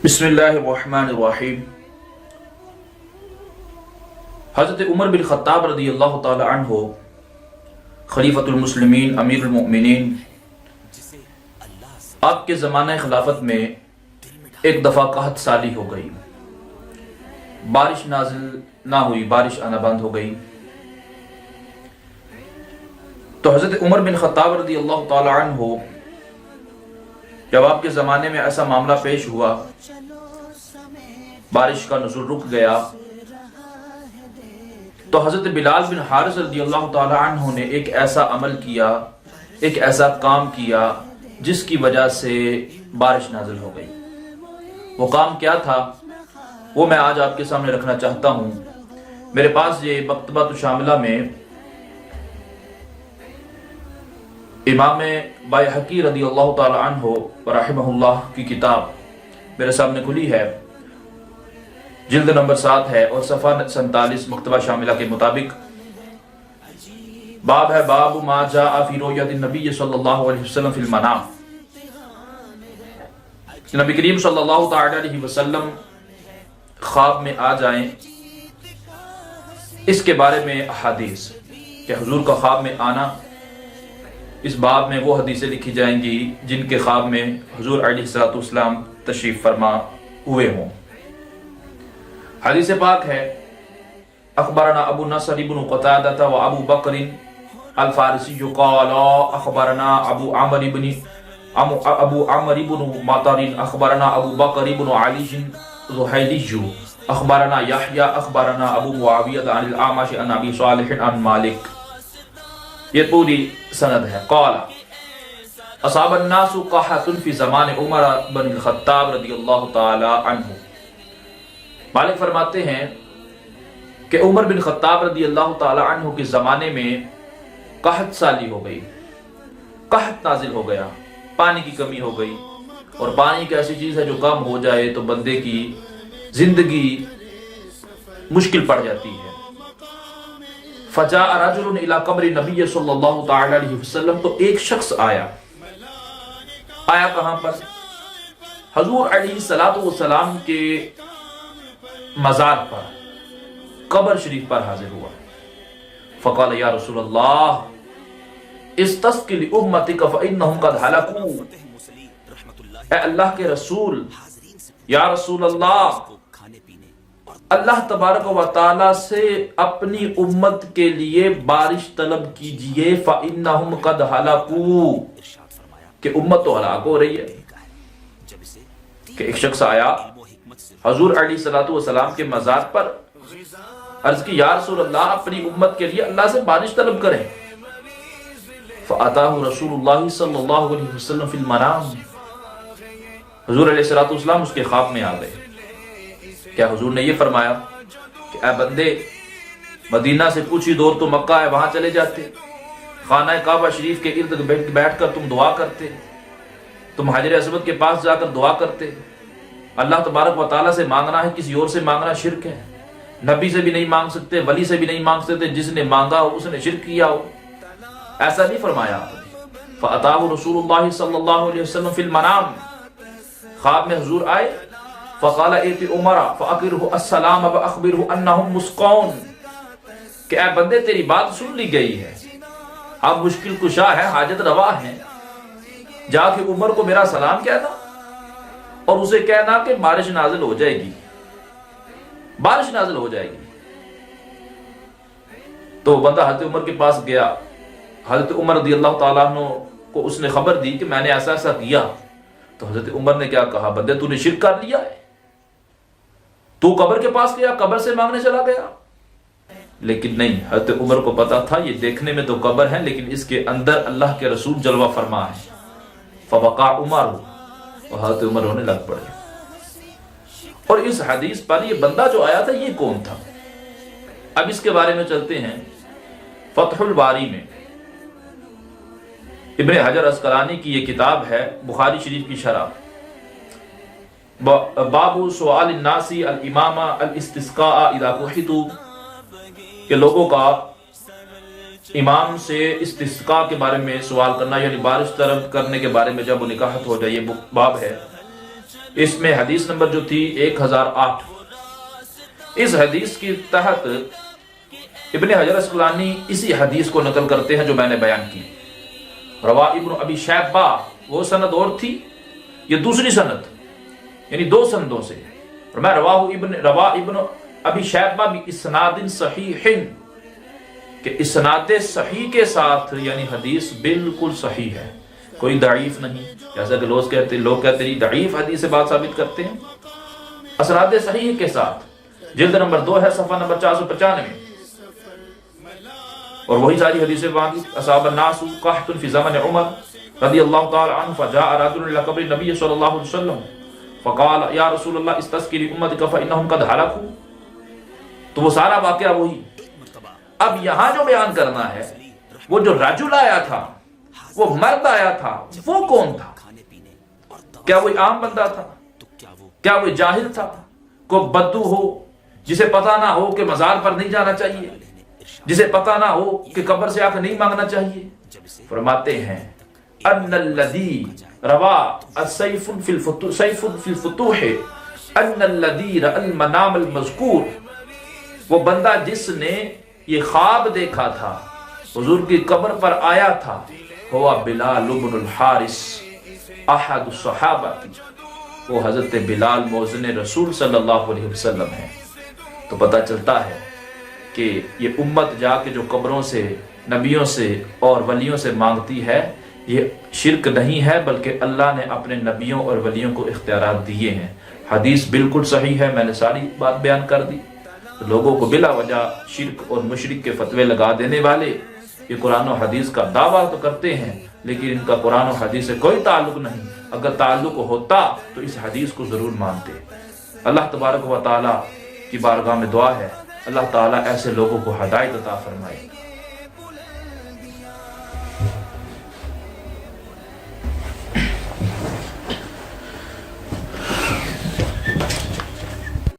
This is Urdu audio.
بسم اللہ الرحمن الرحیم۔ حضرت عمر بن خطاب رضی اللہ تعالی عنہ خلیفۃ المسلمین امیر المؤمنین، آپ کے زمانہ خلافت میں ایک دفعہ قحط سالی ہو گئی، بارش نازل نہ ہوئی، بارش آنا بند ہو گئی۔ تو حضرت عمر بن خطاب رضی اللہ تعالی عنہ جب آپ کے زمانے میں ایسا معاملہ پیش ہوا، بارش کا نزول رک گیا، تو حضرت بلال بن حارث رضی اللہ تعالی عنہ نے ایک ایسا عمل کیا، ایک ایسا کام کیا جس کی وجہ سے بارش نازل ہو گئی۔ وہ کام کیا تھا وہ میں آج آپ کے سامنے رکھنا چاہتا ہوں۔ میرے پاس یہ مکتبۃ شاملہ میں امام بائحقی رضی اللہ تعالی عنہ رحمہ اللہ کی کتاب میرے سامنے کھلی ہے، جلد نمبر 7 ہے اور صفحہ 47 مکتبہ شاملہ کے مطابق باب ہے، باب ما جاء فی رؤیت النبی صلی اللہ علیہ وسلم فی المنام۔ نبی کریم صلی اللہ تعالی علیہ وسلم خواب میں آ جائیں، اس کے بارے میں احادیث کہ حضور کا خواب میں آنا، اس باب میں وہ حدیثیں لکھی جائیں گی جن کے خواب میں حضور علیہ السلام تشریف فرما ہوئے ہوں۔ حدیث پاک ہے، اخبرنا ابو نصر بن قتادہ و ابو بکر الفارسی قال اخبرنا ابو عمر بن مطر اخبرنا ابو بکر بن علی زحیلی اخبرنا یحییٰ اخبرنا ابو معاویہ عن الاعمش عن ابی صالح عن مالک۔ یہ پوری سند ہے۔ قال اصاب الناس قحط فی زمان عمر بن الخطاب رضی اللہ تعالی عنہ۔ مالک فرماتے ہیں کہ عمر بن خطاب رضی اللہ تعالی عنہ کے زمانے میں قحط سالی ہو گئی، قحط نازل ہو گیا، پانی کی کمی ہو گئی، اور پانی ایک ایسی چیز ہے جو کم ہو جائے تو بندے کی زندگی مشکل پڑ جاتی ہے۔ فجاء رجل الى قبر نبی صلی اللہ تعالی علیہ وسلم، تو ایک شخص آیا کہاں پر؟ حضور علیہ السلام کے مزار پر، قبر شریف پر حاضر ہوا۔ فقال یا رسول اللہ استسقِ لأمتک فإنہم قد ہلکوا۔ اے اللہ کے رسول، یا رسول اللہ، اللہ تبارک و تعالی سے اپنی امت کے لیے بارش طلب کیجئے، فإنہم قد ہلکوا، کہ امت تو ہلاک ہو رہی ہے۔ کہ ایک شخص آیا حضور علیہ السلام کے مزار پر، عرض کی یا رسول اللہ اپنی امت کے لیے اللہ سے بارش طلب کریں۔ فأتاہ رسول اللہ صلی اللہ علیہ وسلم فی المنام، حضور علیہ السلام اس کے خواب میں آ گئے۔ کیا حضور نے یہ فرمایا کہ اے بندے، مدینہ سے کچھ ہی دور تو مکہ ہے، وہاں چلے جاتے، خانہ کعبہ شریف کے ارد بیٹھ کر تم دعا کرتے، تم حجر اسود کے پاس جا کر دعا کرتے۔ اللہ تبارک و تعالیٰ سے مانگنا ہے، کسی اور سے مانگنا شرک ہے، نبی سے بھی نہیں مانگ سکتے، ولی سے بھی نہیں مانگ سکتے، جس نے مانگا ہو اس نے شرک کیا ہو۔ ایسا نہیں فرمایا۔ فأتاہ رسول اللہ صلی اللہ علیہ وسلم فی المنام، خواب میں حضور آئے۔ فقال ایت عمر فاقرہ السلام واخبرہ انہم مسقون، کہ اے بندے تیری بات سن لی گئی ہے، اب مشکل کشا ہے، حاجت روا ہے، جا کے عمر کو میرا سلام کہنا اور اسے کہنا کہ بارش نازل ہو جائے گی، بارش نازل ہو جائے گی۔ تو بندہ حضرت عمر کے پاس گیا، حضرت عمر رضی اللہ تعالیٰ عنہ کو اس نے خبر دی کہ میں نے ایسا ایسا کیا۔ تو حضرت عمر نے کیا کہا؟ بندے تو نے شرک کر لیا ہے، تو قبر کے پاس گیا، قبر سے مانگنے چلا گیا۔ لیکن نہیں، حضرت عمر کو پتا تھا یہ دیکھنے میں تو قبر ہے لیکن اس کے اندر اللہ کے رسول جلوہ فرما ہے۔ فوقع عمر، اور حضرت عمر رونے لگ پڑے۔ اور اس حدیث پر یہ بندہ جو آیا تھا یہ کون تھا؟ اب اس کے بارے میں چلتے ہیں۔ فتح الباری میں ابن حجر عسقلانی کی یہ کتاب ہے، بخاری شریف کی شرح، باب سؤال الناس الامام الاستسقاء اذا قحطوا، کہ لوگوں کا امام سے استسقاء کے بارے میں سوال کرنا، یعنی بارش طلب کرنے کے بارے میں جب وہ نکاحت ہو جائے، یہ باب ہے۔ اس میں حدیث نمبر جو تھی 1008، اس حدیث کے تحت ابن حجر اسقلانی اسی حدیث کو نقل کرتے ہیں جو میں نے بیان کی۔ روا ابن ابی شیبہ وہ سند اور تھی، یہ دوسری سند، یعنی دو سندوں سے۔ میں روا ابن ابی شیبہ بھی اسناد صحیح، کہ اسناد صحیح کے ساتھ، یعنی حدیث بالکل صحیح ہے، کوئی ضعیف نہیں، جیسا کہ لوگ کہتے ہیں ضعیف حدیث سے بات ثابت کرتے ہیں۔ اسناد صحیح کے ساتھ، جلد نمبر 2 ہے، صفحہ نمبر 495، اور وہی ساری حدیثیں باقی۔ اصاب الناس قحط فی زمن عمر رضی اللہ تعالی عنہ فجاء رجل الى قبر النبی صلی اللہ علیہ وسلم فقال یا رسول اللہ استسقی لامتک فانہم قد ہلکوا۔ تو وہ سارا واقعہ وہی۔ اب یہاں جو بیان کرنا ہے، وہ جو رجل آیا تھا، وہ مرد آیا تھا، وہ کون تھا؟ کیا وہ عام بندہ تھا؟ کیا وہ جاہل تھا؟ کوئی بدو ہو جسے پتہ نہ ہو کہ مزار پر نہیں جانا چاہیے، جسے پتہ نہ ہو کہ قبر سے آ کے نہیں مانگنا چاہیے؟ فرماتے ہیں ان الذی روا سیف فی الفتوح ان الذی رأى المنام المذکور، وہ بندہ جس نے یہ خواب دیکھا تھا، حضور کی قبر پر آیا تھا، ہوا بلال بن الحارث احد الصحابہ، وہ حضرت بلال مؤذن رسول صلی اللہ علیہ وسلم ہیں۔ تو پتہ چلتا ہے کہ یہ امت جا کے جو قبروں سے، نبیوں سے اور ولیوں سے مانگتی ہے، یہ شرک نہیں ہے، بلکہ اللہ نے اپنے نبیوں اور ولیوں کو اختیارات دیے ہیں۔ حدیث بالکل صحیح ہے، میں نے ساری بات بیان کر دی۔ لوگوں کو بلا وجہ شرک اور مشرک کے فتوے لگا دینے والے یہ قرآن و حدیث کا دعویٰ تو کرتے ہیں، لیکن ان کا قرآن و حدیث سے کوئی تعلق نہیں۔ اگر تعلق ہوتا تو اس حدیث کو ضرور مانتے۔ اللہ تبارک و تعالیٰ کی بارگاہ میں دعا ہے، اللہ تعالیٰ ایسے لوگوں کو ہدایت عطا فرمائے۔